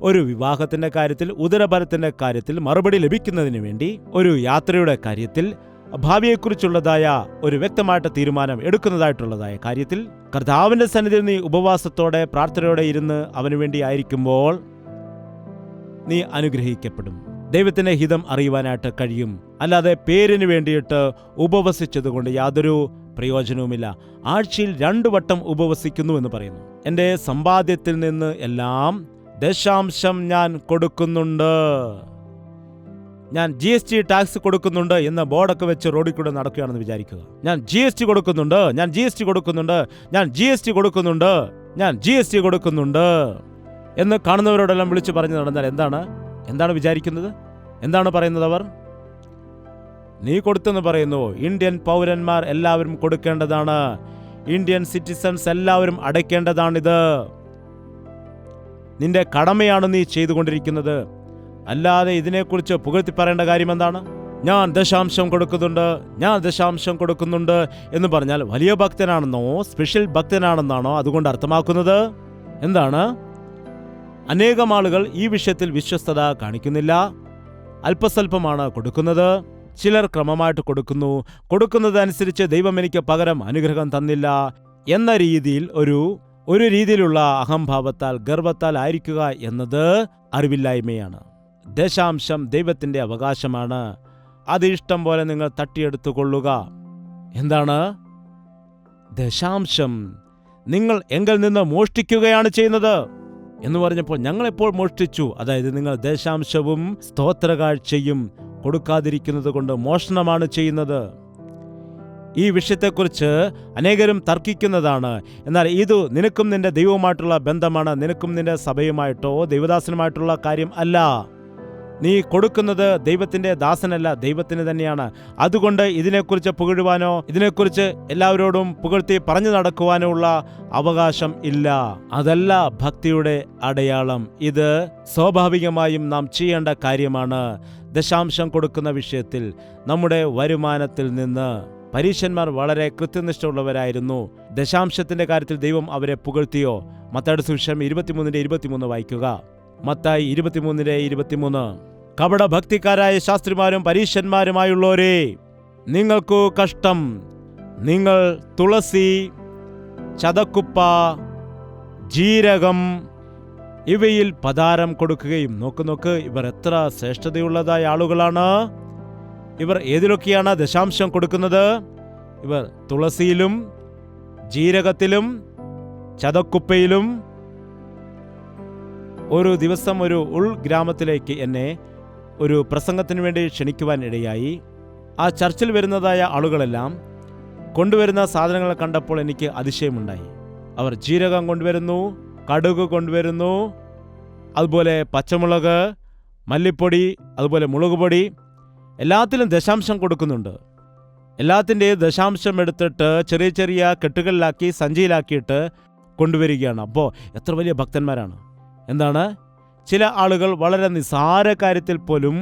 ഒരു വിവാഹത്തിൻ്റെ കാര്യത്തിൽ, ഉദരഫലത്തിൻ്റെ കാര്യത്തിൽ മറുപടി ലഭിക്കുന്നതിന് വേണ്ടി, ഒരു യാത്രയുടെ കാര്യത്തിൽ, ഭാവിയെക്കുറിച്ചുള്ളതായ ഒരു വ്യക്തമായിട്ട് തീരുമാനം എടുക്കുന്നതായിട്ടുള്ളതായ കാര്യത്തിൽ, കർത്താവിൻ്റെ സന്നിധിയിൽ നീ ഉപവാസത്തോടെ പ്രാർത്ഥനയോടെ ഇരുന്ന് അവന് വേണ്ടി ആയിരിക്കുമ്പോൾ നീ അനുഗ്രഹിക്കപ്പെടും. ദൈവത്തിൻ്റെ ഹിതം അറിയുവാനായിട്ട് കഴിയും. അല്ലാതെ പേരിന് വേണ്ടിയിട്ട് ഉപവസിച്ചതുകൊണ്ട് യാതൊരു പ്രയോജനവുമില്ല. ആഴ്ചയിൽ 2 വട്ടം ഉപവസിക്കുന്നു എന്ന് പറയുന്നു. എൻ്റെ സമ്പാദ്യത്തിൽ നിന്ന് എല്ലാം 0.5 ഞാൻ കൊടുക്കുന്നുണ്ട്, ഞാൻ GST ടാക്സ് കൊടുക്കുന്നുണ്ട് എന്ന് ബോർഡൊക്കെ വെച്ച് റോഡിൽ കൂടെ നടക്കുകയാണെന്ന് വിചാരിക്കുക. ഞാൻ GST കൊടുക്കുന്നുണ്ട് എന്ന് കാണുന്നവരോടെല്ലാം വിളിച്ചു പറഞ്ഞു നടന്നാൽ എന്താണ് വിചാരിക്കുന്നത്? എന്താണ് പറയുന്നത് അവർ? നീ കൊടുത്തെന്ന് പറയുന്നു. ഇന്ത്യൻ പൗരന്മാർ എല്ലാവരും കൊടുക്കേണ്ടതാണ്. ഇന്ത്യൻ സിറ്റിസൺസ് എല്ലാവരും അടയ്ക്കേണ്ടതാണിത്. നിന്റെ കടമയാണ് നീ ചെയ്തുകൊണ്ടിരിക്കുന്നത്. അല്ലാതെ ഇതിനെക്കുറിച്ച് പുകഴ്ത്തി പറയേണ്ട കാര്യം എന്താണ്? ഞാൻ ദശാംശം കൊടുക്കുന്നുണ്ട് എന്ന് പറഞ്ഞാൽ വലിയ ഭക്തനാണെന്നോ സ്പെഷ്യൽ ഭക്തനാണെന്നാണോ അതുകൊണ്ട് അർത്ഥമാക്കുന്നത്? എന്താണ്? അനേകം ആളുകൾ ഈ വിഷയത്തിൽ വിശ്വസ്തത കാണിക്കുന്നില്ല. അല്പസ്വല്പമാണ് കൊടുക്കുന്നത്. ചിലർ ക്രമമായിട്ട് കൊടുക്കുന്നതനുസരിച്ച് ദൈവം എനിക്ക് പകരം അനുഗ്രഹം തന്നില്ല എന്ന രീതിയിൽ ഒരു രീതിയിലുള്ള അഹംഭാവത്താൽ ഗർവത്താൽ ആയിരിക്കുക എന്നത് അറിവില്ലായ്മയാണ്. ദശാംശം ദൈവത്തിന്റെ അവകാശമാണ്. അത് ഇഷ്ടം പോലെ നിങ്ങൾ തട്ടിയെടുത്തുകൊള്ളുക. എന്താണ് ദശാംശം? നിങ്ങൾ എങ്കിൽ നിന്ന് മോഷ്ടിക്കുകയാണ് ചെയ്യുന്നത് എന്ന് പറഞ്ഞപ്പോൾ ഞങ്ങളെപ്പോൾ മോഷ്ടിച്ചു? അതായത് നിങ്ങൾ ദശാംശവും സ്തോത്രകാഴ്ചയും കൊടുക്കാതിരിക്കുന്നത് കൊണ്ട് മോഷണമാണ് ചെയ്യുന്നത്. ഈ വിഷയത്തെക്കുറിച്ച് അനേകരും തർക്കിക്കുന്നതാണ്. എന്നാൽ ഇത് നിനക്കും നിന്റെ ദൈവവുമായിട്ടുള്ള ബന്ധമാണ്, നിനക്കും നിന്റെ സഭയുമായിട്ടോ ദൈവദാസനുമായിട്ടുള്ള കാര്യം അല്ല. നീ കൊടുക്കുന്നത് ദൈവത്തിന്റെ ദാസനല്ല, ദൈവത്തിന് തന്നെയാണ്. അതുകൊണ്ട് ഇതിനെക്കുറിച്ച് പുകഴുവാനോ ഇതിനെക്കുറിച്ച് എല്ലാവരോടും പുകഴ്ത്തി പറഞ്ഞു നടക്കുവാനോ ഉള്ള അവകാശം ഇല്ല. അതല്ല ഭക്തിയുടെ അടയാളം. ഇത് സ്വാഭാവികമായും നാം ചെയ്യേണ്ട കാര്യമാണ്. ദശാംശം കൊടുക്കുന്ന വിഷയത്തിൽ നമ്മുടെ വരുമാനത്തിൽ നിന്ന് പരീശന്മാർ വളരെ കൃത്യനിഷ്ഠയുള്ളവരായിരുന്നു. ദശാംശത്തിന്റെ കാര്യത്തിൽ ദൈവം അവരെ പുകഴ്ത്തിയോ? മത്തായിയുടെ സുവിശേഷം 23:23 വായിക്കുക. മത്തായി 23:23. കപട ഭക്തിക്കാരായ ശാസ്ത്രിമാരും പരീശന്മാരുമായുള്ളവരെ, നിങ്ങൾക്കു കഷ്ടം. നിങ്ങൾ തുളസി, ചതക്കുപ്പ, ജീരകം ഇവയിൽ പദാരം കൊടുക്കുകയും. നോക്ക്, ഇവർ എത്ര ശ്രേഷ്ഠതയുള്ളതായ ആളുകളാണ്. ഇവർ ഏതിലൊക്കെയാണ് ദശാംശം കൊടുക്കുന്നത്? ഇവർ തുളസിയിലും ജീരകത്തിലും ചതക്കുപ്പയിലും. ഒരു ദിവസം ഒരു ഉൾഗ്രാമത്തിലേക്ക് എന്നെ ഒരു പ്രസംഗത്തിന് വേണ്ടി ക്ഷണിക്കുവാൻ ഇടയായി. ആ ചർച്ചിൽ വരുന്നതായ ആളുകളെല്ലാം കൊണ്ടുവരുന്ന സാധനങ്ങൾ കണ്ടപ്പോൾ എനിക്ക് അതിശയമുണ്ടായി. അവർ ജീരകം കൊണ്ടുവരുന്നു, കടുക് കൊണ്ടുവരുന്നു, അതുപോലെ പച്ചമുളക്, മല്ലിപ്പൊടി, അതുപോലെ മുളക് പൊടി, എല്ലാത്തിലും ദശാംശം കൊടുക്കുന്നുണ്ട്. എല്ലാത്തിൻ്റെയും ദശാംശം എടുത്തിട്ട് ചെറിയ ചെറിയ കെട്ടുകളിലാക്കി സഞ്ചിയിലാക്കിയിട്ട് കൊണ്ടുവരികയാണ്. അപ്പോൾ എത്ര വലിയ ഭക്തന്മാരാണ്! എന്താണ്? ചില ആളുകൾ വളരെ നിസ്സാര കാര്യത്തിൽ പോലും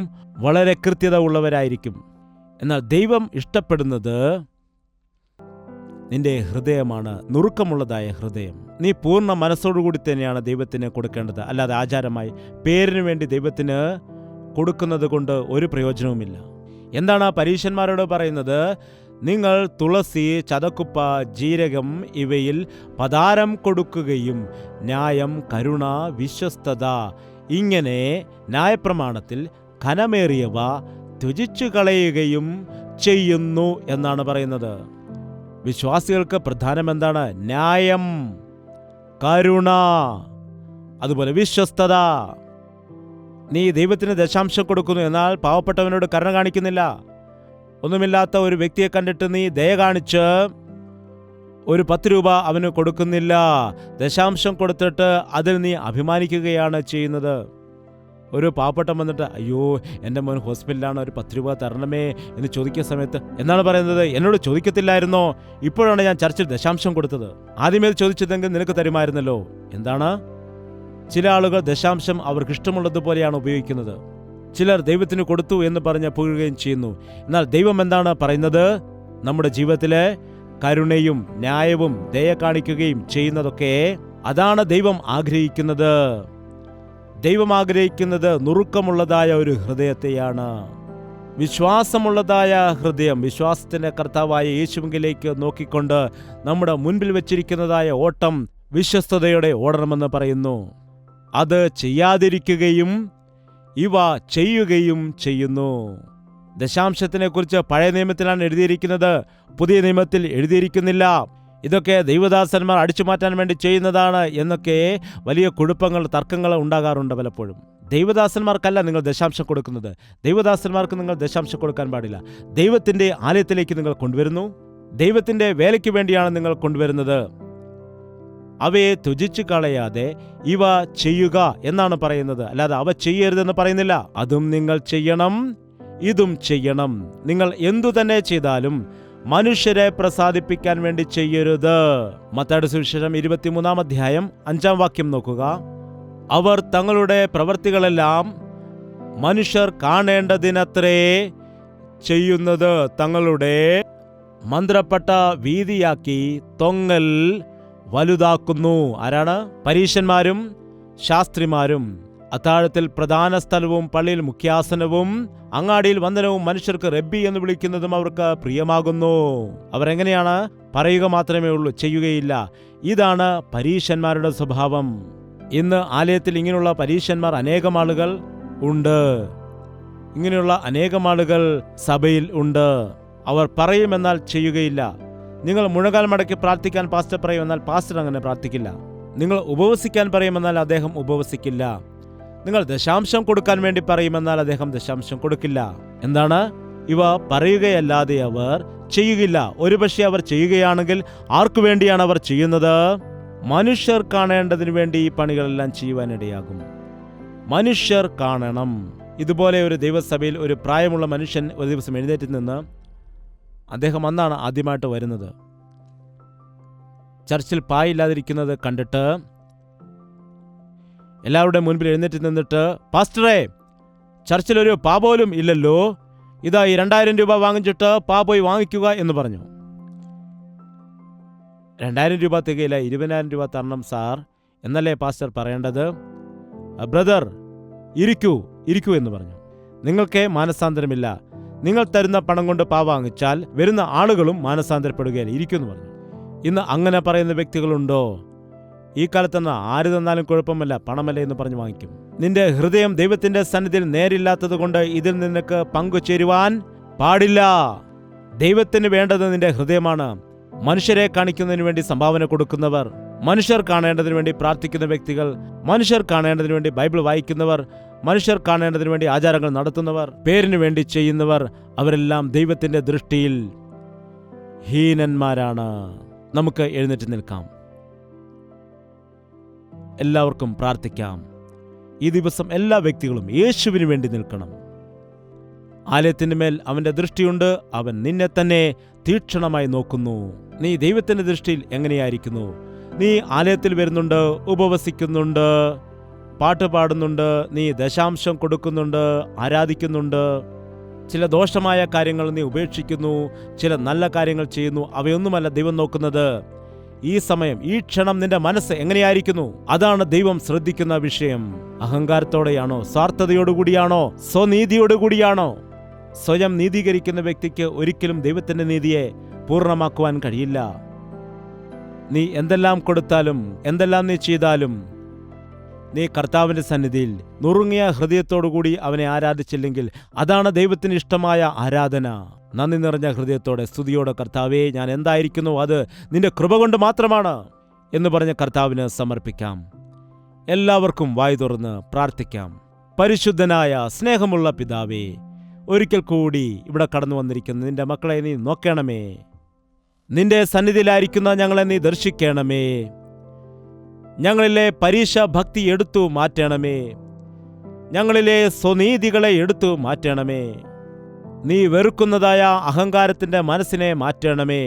വളരെ കൃത്യത ഉള്ളവരായിരിക്കും. എന്നാൽ ദൈവം ഇഷ്ടപ്പെടുന്നത് നിന്റെ ഹൃദയമാണ്, നുറുക്കമുള്ളതായ ഹൃദയം. നീ പൂർണ്ണ മനസ്സോടുകൂടി തന്നെയാണ് ദൈവത്തിന് കൊടുക്കേണ്ടത്. അല്ലാതെ ആചാരമായി പേരിന് വേണ്ടി ദൈവത്തിന് കൊടുക്കുന്നത് കൊണ്ട് ഒരു പ്രയോജനവുമില്ല. എന്താണ് പരീശന്മാരോട് പറയുന്നത്? നിങ്ങൾ തുളസി, ചതക്കുപ്പ, ജീരകം ഇവയിൽ പദാരം കൊടുക്കുകയും ന്യായം, കരുണ, വിശ്വസ്തത ഇങ്ങനെ ന്യായപ്രമാണത്തിൽ ഘനമേറിയവ ത്യജിച്ചു കളയുകയും ചെയ്യുന്നു എന്നാണ് പറയുന്നത്. വിശ്വാസികൾക്ക് പ്രധാനം എന്താണ്? ന്യായം, കരുണ, അതുപോലെ വിശ്വസ്തത. നീ ദൈവത്തിന് ദശാംശം കൊടുക്കുന്നു, എന്നാൽ പാവപ്പെട്ടവനോട് കരുണ കാണിക്കുന്നില്ല. ഒന്നുമില്ലാത്ത ഒരു വ്യക്തിയെ കണ്ടിട്ട് നീ ദയ കാണിച്ച് ഒരു 10 രൂപ അവന് കൊടുക്കുന്നില്ല. ദശാംശം കൊടുത്തിട്ട് അതിൽ നീ അഭിമാനിക്കുകയാണ് ചെയ്യുന്നത്. ഒരു പാവപ്പെട്ടൻ വന്നിട്ട്, അയ്യോ എൻ്റെ മോൻ ഹോസ്പിറ്റലിലാണ്, ഒരു 10 രൂപ തരണമേ എന്ന് ചോദിക്കുന്ന സമയത്ത് എന്നാണ് പറയുന്നത്? എന്നോട് ചോദിക്കത്തില്ലായിരുന്നോ? ഇപ്പോഴാണ് ഞാൻ ചർച്ചിൽ ദശാംശം കൊടുത്തത്. ആദ്യമേ ചോദിച്ചതെങ്കിൽ നിനക്ക് തരുമായിരുന്നല്ലോ. എന്താണ്? ചില ആളുകൾ ദശാംശം അവർക്ക് ഇഷ്ടമുള്ളതുപോലെയാണ് ഉപയോഗിക്കുന്നത്. ചിലർ ദൈവത്തിന് കൊടുത്തു എന്ന് പറഞ്ഞ് പുകഴുകയും ചെയ്യുന്നു. എന്നാൽ ദൈവം എന്താണ് പറയുന്നത്? നമ്മുടെ ജീവിതത്തിലെ കരുണയും ന്യായവും ദയ കാണിക്കുകയും ചെയ്യുന്നതൊക്കെ അതാണ് ദൈവം ആഗ്രഹിക്കുന്നത്. ദൈവം ആഗ്രഹിക്കുന്നത് നുറുക്കമുള്ളതായ ഒരു ഹൃദയത്തെയാണ്. വിശ്വാസമുള്ളതായ ഹൃദയം, വിശ്വാസത്തിന്റെ കർത്താവായ യേശുവിലേക്ക് നോക്കിക്കൊണ്ട് നമ്മുടെ മുൻപിൽ വെച്ചിരിക്കുന്നതായ ഓട്ടം വിശ്വസ്തയോടെ ഓടണമെന്ന് പറയുന്നു. അത് ചെയ്യാതിരിക്കുകയും ഇവ ചെയ്യുകയും ചെയ്യുന്നു. ദശാംശത്തിനെ കുറിച്ച് പഴയ നിയമത്തിലാണ് എഴുതിയിരിക്കുന്നത്, പുതിയ നിയമത്തിൽ എഴുതിയിരിക്കുന്നില്ല. ഇതൊക്കെ ദൈവദാസന്മാർ അടിച്ചു മാറ്റാൻ വേണ്ടി ചെയ്യുന്നതാണ് എന്നൊക്കെ വലിയ കുഴപ്പങ്ങൾ, തർക്കങ്ങൾ ഉണ്ടാകാറുണ്ട് പലപ്പോഴും. ദൈവദാസന്മാർക്കല്ല നിങ്ങൾ ദശാംശം കൊടുക്കുന്നത്. ദൈവദാസന്മാർക്ക് നിങ്ങൾ ദശാംശം കൊടുക്കാൻ പാടില്ല. ദൈവത്തിൻ്റെ ആലയത്തിലേക്ക് നിങ്ങൾ കൊണ്ടുവരുന്നു. ദൈവത്തിൻ്റെ വേലയ്ക്ക് വേണ്ടിയാണ് നിങ്ങൾ കൊണ്ടുവരുന്നത്. അവയെ ത്യജിച്ചു കളയാതെ ഇവ ചെയ്യുക എന്നാണ് പറയുന്നത്, അല്ലാതെ അവ ചെയ്യരുതെന്ന് പറയുന്നില്ല. അതും നിങ്ങൾ ചെയ്യണം, ഇതും ചെയ്യണം. നിങ്ങൾ എന്തു തന്നെ ചെയ്താലും മനുഷ്യരെ പ്രസാദിപ്പിക്കാൻ വേണ്ടി ചെയ്യരുത്. മത്തായിയുടെ സുവിശേഷം 23:5 നോക്കുക. അവർ തങ്ങളുടെ പ്രവൃത്തികളെല്ലാം മനുഷ്യർ കാണേണ്ടതിനത്രേ ചെയ്യുന്നത് തങ്ങളുടെ മന്ത്രപ്പെട്ട വീതിയാക്കി തൊങ്ങൽ വലുതാക്കുന്നു. ആരാണ്? പരീശന്മാരും ശാസ്ത്രിമാരും. അത്താഴത്തിൽ പ്രധാന സ്ഥലവും പള്ളിയിൽ മുഖ്യാസനവും അങ്ങാടിയിൽ വന്ദനവും മനുഷ്യർക്ക് റബ്ബി എന്ന് വിളിക്കുന്നതും അവർക്ക് പ്രിയമാകുന്നു. അവരെങ്ങനെയാണ്? പറയുക മാത്രമേ ഉള്ളൂ, ചെയ്യുകയില്ല. ഇതാണ് പരീശന്മാരുടെ സ്വഭാവം. ഇന്ന് ആലയത്തിൽ ഇങ്ങനെയുള്ള പരീശന്മാർ അനേകം ആളുകൾ ഉണ്ട്. ഇങ്ങനെയുള്ള അനേകം ആളുകൾ സഭയിൽ ഉണ്ട്. അവർ പറയുമെന്നാൽ ചെയ്യുകയില്ല. നിങ്ങൾ മുഴങ്കാൽ മടക്കി പ്രാർത്ഥിക്കാൻ പാസ്റ്റർ പറയുമെന്നാൽ പാസ്റ്റർ അങ്ങനെ പ്രാർത്ഥിക്കില്ല. നിങ്ങൾ ഉപവസിക്കാൻ പറയുമെന്നാൽ അദ്ദേഹം ഉപവസിക്കില്ല. നിങ്ങൾ ദശാംശം കൊടുക്കാൻ വേണ്ടി പറയുമെന്നാൽ അദ്ദേഹം ദശാംശം കൊടുക്കില്ല. എന്താണ്? ഇവ പറയുകയല്ലാതെ അവർ ചെയ്യുകയില്ല. ഒരുപക്ഷെ അവർ ചെയ്യുകയാണെങ്കിൽ ആർക്കു വേണ്ടിയാണ് അവർ ചെയ്യുന്നത്? മനുഷ്യർ കാണേണ്ടതിനു വേണ്ടി ഈ പണികളെല്ലാം ചെയ്യുവാനിടയാകും. മനുഷ്യർ കാണണം. ഇതുപോലെ ഒരു ദൈവസഭയിൽ ഒരു പ്രായമുള്ള മനുഷ്യൻ ഒരു ദിവസം എഴുന്നേറ്റ് നിന്ന്, അദ്ദേഹം അന്നാണ് ആദ്യമായിട്ട് വരുന്നത്, ചർച്ചിൽ പായില്ലാതിരിക്കുന്നത് കണ്ടിട്ട് എല്ലാവരുടെ മുൻപിൽ എഴുന്നേറ്റ് നിന്നിട്ട്, പാസ്റ്ററെ, ചർച്ചിലൊരു പാ പോലും ഇല്ലല്ലോ, ഇതാ ഈ 2000 രൂപ വാങ്ങിച്ചിട്ട് പാ പോയി വാങ്ങിക്കുക എന്ന് പറഞ്ഞു. 2000 രൂപ തികയില്ല, 20,000 രൂപ തരണം സാർ എന്നല്ലേ പാസ്റ്റർ പറയേണ്ടത്? ബ്രദർ, ഇരിക്കൂ ഇരിക്കൂ എന്ന് പറഞ്ഞു. നിങ്ങൾക്ക് മാനസാന്തരമില്ല. നിങ്ങൾ തരുന്ന പണം കൊണ്ട് പാ വാങ്ങിച്ചാൽ വരുന്ന ആളുകളും മാനസാന്തരപ്പെടുകയില്ല, ഇരിക്കൂ എന്ന് പറഞ്ഞു. ഇന്ന് അങ്ങനെ പറയുന്ന വ്യക്തികളുണ്ടോ? ഈ കാലത്തെന്ന് ആര് തന്നാലും കുഴപ്പമില്ല, പണമല്ലേ എന്ന് പറഞ്ഞു വാങ്ങിക്കും. നിന്റെ ഹൃദയം ദൈവത്തിന്റെ സന്നിധിയിൽ നേരില്ലാത്തത് കൊണ്ട് ഇതിൽ നിനക്ക് പങ്കുചേരുവാൻ പാടില്ല. ദൈവത്തിന് വേണ്ടത് നിന്റെ ഹൃദയമാണ്. മനുഷ്യരെ കാണിക്കുന്നതിന് വേണ്ടി സംഭാവന കൊടുക്കുന്നവർ, മനുഷ്യർ കാണേണ്ടതിന് വേണ്ടി പ്രാർത്ഥിക്കുന്ന വ്യക്തികൾ, മനുഷ്യർ കാണേണ്ടതിന് വേണ്ടി ബൈബിൾ വായിക്കുന്നവർ, മനുഷ്യർ കാണേണ്ടതിന് വേണ്ടി ആചാരങ്ങൾ നടത്തുന്നവർ, പേരിന് വേണ്ടി ചെയ്യുന്നവർ, അവരെല്ലാം ദൈവത്തിന്റെ ദൃഷ്ടിയിൽ ഹീനന്മാരാണ്. നമുക്ക് എഴുന്നേറ്റ് നിൽക്കാം. എല്ലാവർക്കും പ്രാർത്ഥിക്കാം. ഈ ദിവസം എല്ലാ വ്യക്തികളും യേശുവിന് വേണ്ടി നിൽക്കണം. ആലയത്തിന് മേൽ അവന്റെ ദൃഷ്ടിയുണ്ട്. അവൻ നിന്നെ തന്നെ തീക്ഷണമായി നോക്കുന്നു. നീ ദൈവത്തിന്റെ ദൃഷ്ടിയിൽ എങ്ങനെയായിരിക്കുന്നു? നീ ആലയത്തിൽ വരുന്നുണ്ട്, ഉപവസിക്കുന്നുണ്ട്, പാട്ട് പാടുന്നുണ്ട്, നീ ദശാംശം കൊടുക്കുന്നുണ്ട്, ആരാധിക്കുന്നുണ്ട്, ചില ദോഷമായ കാര്യങ്ങൾ നീ ഉപേക്ഷിക്കുന്നു, ചില നല്ല കാര്യങ്ങൾ ചെയ്യുന്നു. അവയൊന്നുമല്ല ദൈവം നോക്കുന്നത്. ഈ സമയം, ഈ ക്ഷണം നിന്റെ മനസ്സ് എങ്ങനെയായിരിക്കുന്നു? അതാണ് ദൈവം ശ്രദ്ധിക്കുന്ന വിഷയം. അഹങ്കാരത്തോടെയാണോ? സ്വാർത്ഥതയോടുകൂടിയാണോ? സ്വനീതിയോടുകൂടിയാണോ? സ്വയം നീതീകരിക്കുന്ന വ്യക്തിക്ക് ഒരിക്കലും ദൈവത്തിന്റെ നീതിയെ പൂർണ്ണമാക്കുവാൻ കഴിയില്ല. നീ എന്തെല്ലാം കൊടുത്താലും എന്തെല്ലാം നീ ചെയ്താലും നീ കർത്താവിന്റെ സന്നിധിയിൽ നുറുങ്ങിയ ഹൃദയത്തോടുകൂടി അവനെ ആരാധിച്ചില്ലെങ്കിൽ അതാണ് ദൈവത്തിന് ഇഷ്ടമായ ആരാധന. നന്ദി നിറഞ്ഞ ഹൃദയത്തോടെ സ്തുതിയോടെ, കർത്താവേ, ഞാൻ എന്തായിരിക്കുന്നു അത് നിന്റെ കൃപ കൊണ്ട് മാത്രമാണ് എന്ന് പറഞ്ഞ് കർത്താവിന് സമർപ്പിക്കാം. എല്ലാവർക്കും വായ് തുറന്ന് പ്രാർത്ഥിക്കാം. പരിശുദ്ധനായ സ്നേഹമുള്ള പിതാവേ, ഒരിക്കൽ കൂടി ഇവിടെ കടന്നു വന്നിരിക്കുന്ന നിന്റെ മക്കളെ നീ നോക്കണമേ. നിന്റെ സന്നിധിയിലായിരിക്കുന്ന ഞങ്ങളെ നീ ദർശിക്കണമേ. ഞങ്ങളിലെ പരീക്ഷ ഭക്തി എടുത്തു മാറ്റണമേ. ഞങ്ങളിലെ സ്വനീതികളെ എടുത്തു മാറ്റണമേ. നീ വെറുക്കുന്നതായ അഹങ്കാരത്തിന്റെ മനസ്സിനെ മാറ്റണമേ.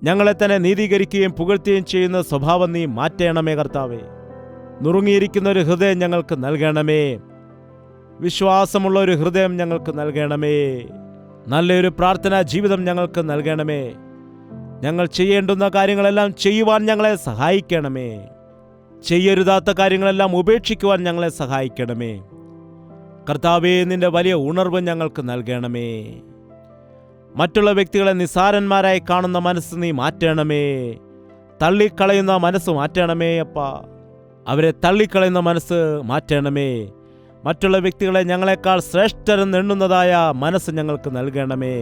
ഞങ്ങളെ തന്നെ നീതീകരിക്കുകയും പുകഴ്ത്തുകയും ചെയ്യുന്ന സ്വഭാവം നീ മാറ്റണമേ കർത്താവേ. നുറുങ്ങിയിരിക്കുന്ന ഒരു ഹൃദയം ഞങ്ങൾക്ക് നൽകണമേ. വിശ്വാസമുള്ള ഒരു ഹൃദയം ഞങ്ങൾക്ക് നൽകണമേ. നല്ലൊരു പ്രാർത്ഥനാ ജീവിതം ഞങ്ങൾക്ക് നൽകണമേ. ഞങ്ങൾ ചെയ്യേണ്ടുന്ന കാര്യങ്ങളെല്ലാം ചെയ്യുവാൻ ഞങ്ങളെ സഹായിക്കണമേ. ചെയ്യരുതാത്ത കാര്യങ്ങളെല്ലാം ഉപേക്ഷിക്കുവാൻ ഞങ്ങളെ സഹായിക്കണമേ. കർത്താവേ, നിന്റെ വലിയ ഉണർവ് ഞങ്ങൾക്ക് നൽകണമേ. മറ്റുള്ള വ്യക്തികളെ നിസ്സാരന്മാരായി കാണുന്ന മനസ്സ് നീ മാറ്റണമേ. തള്ളിക്കളയുന്ന മനസ്സ് മാറ്റണമേ അപ്പ. അവരെ തള്ളിക്കളയുന്ന മനസ്സ് മാറ്റണമേ. മറ്റുള്ള വ്യക്തികളെ ഞങ്ങളെക്കാൾ ശ്രേഷ്ഠരെന്ന് എണ്ണുന്നതായ മനസ്സ് ഞങ്ങൾക്ക് നൽകണമേ.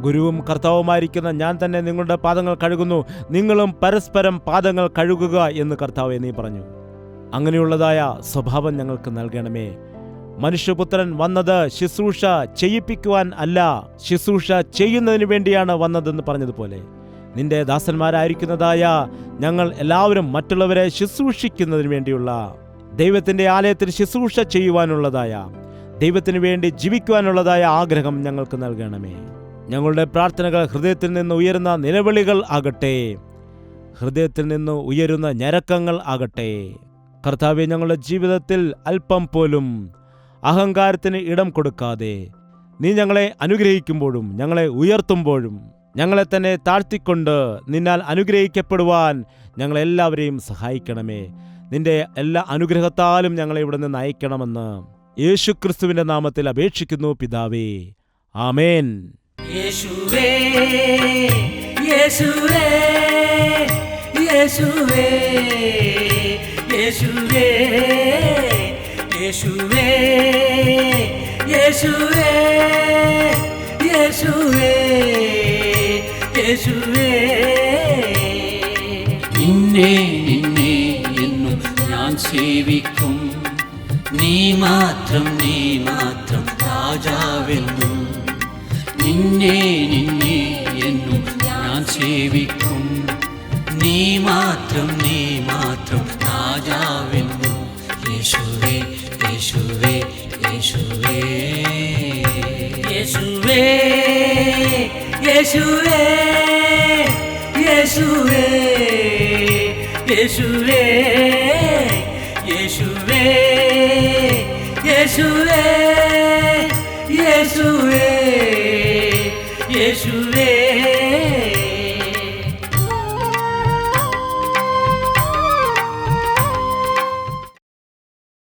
ഗുരുവും കർത്താവുമായിരിക്കുന്ന ഞാൻ തന്നെ നിങ്ങളുടെ പാദങ്ങൾ കഴുകുന്നു, നിങ്ങളും പരസ്പരം പാദങ്ങൾ കഴുകുക എന്ന് കർത്താവെ നീ പറഞ്ഞു. അങ്ങനെയുള്ളതായ സ്വഭാവം ഞങ്ങൾക്ക് നൽകണമേ. മനുഷ്യപുത്രൻ വന്നത് ശുശ്രൂഷ ചെയ്യിപ്പിക്കുവാൻ അല്ല, ശുശ്രൂഷ ചെയ്യുന്നതിന് വേണ്ടിയാണ് വന്നതെന്ന് പറഞ്ഞതുപോലെ നിന്റെ ദാസന്മാരായിരിക്കുന്നതായ ഞങ്ങൾ എല്ലാവരും മറ്റുള്ളവരെ ശുശ്രൂഷിക്കുന്നതിന് വേണ്ടിയുള്ള, ദൈവത്തിന്റെ ആലയത്തിൽ ശുശ്രൂഷ ചെയ്യുവാനുള്ളതായ, ദൈവത്തിന് വേണ്ടി ജീവിക്കുവാനുള്ളതായ ആഗ്രഹം ഞങ്ങൾക്ക് നൽകണമേ. ഞങ്ങളുടെ പ്രാർത്ഥനകൾ ഹൃദയത്തിൽ നിന്ന് ഉയരുന്ന നിലവിളികൾ ആകട്ടെ, ഹൃദയത്തിൽ നിന്ന് ഉയരുന്ന ഞരക്കങ്ങൾ ആകട്ടെ. കർത്താവേ, ഞങ്ങളുടെ ജീവിതത്തിൽ അല്പം പോലും അഹങ്കാരത്തിന് ഇടം കൊടുക്കാതെ നീ ഞങ്ങളെ അനുഗ്രഹിക്കുമ്പോഴും ഞങ്ങളെ ഉയർത്തുമ്പോഴും ഞങ്ങളെ തന്നെ താഴ്ത്തിക്കൊണ്ട് നിന്നാൽ അനുഗ്രഹിക്കപ്പെടുവാൻ ഞങ്ങളെല്ലാവരെയും സഹായിക്കണമേ. നിന്റെ എല്ലാ അനുഗ്രഹത്താലും ഞങ്ങളെ ഇവിടെ നിന്ന് അയക്കണമെന്ന് യേശുക്രിസ്തുവിന്റെ നാമത്തിൽ അപേക്ഷിക്കുന്നു പിതാവേ. ആമേൻ. യേശുവേ യേശുവേ യേശുവേ യേശുവേ യേശുവേ യേശുവേ യേശുവേ യേശുവേ നിന്നെ നിന്നെ എന്നും ഞാൻ സേവിക്കും. നീ മാത്രം രാജാവെന്നും. നിന്നെ നിന്നെ എന്നും ഞാൻ സേവിക്കും. നീ മാത്രം രാജാവെന്നും. യേശുവേ യേശുവേ യേശുവേ യേശുവേ യേശുവേ യേശുവേ യേശുവേ യേശുവേ യേശുവേ യേശുവേ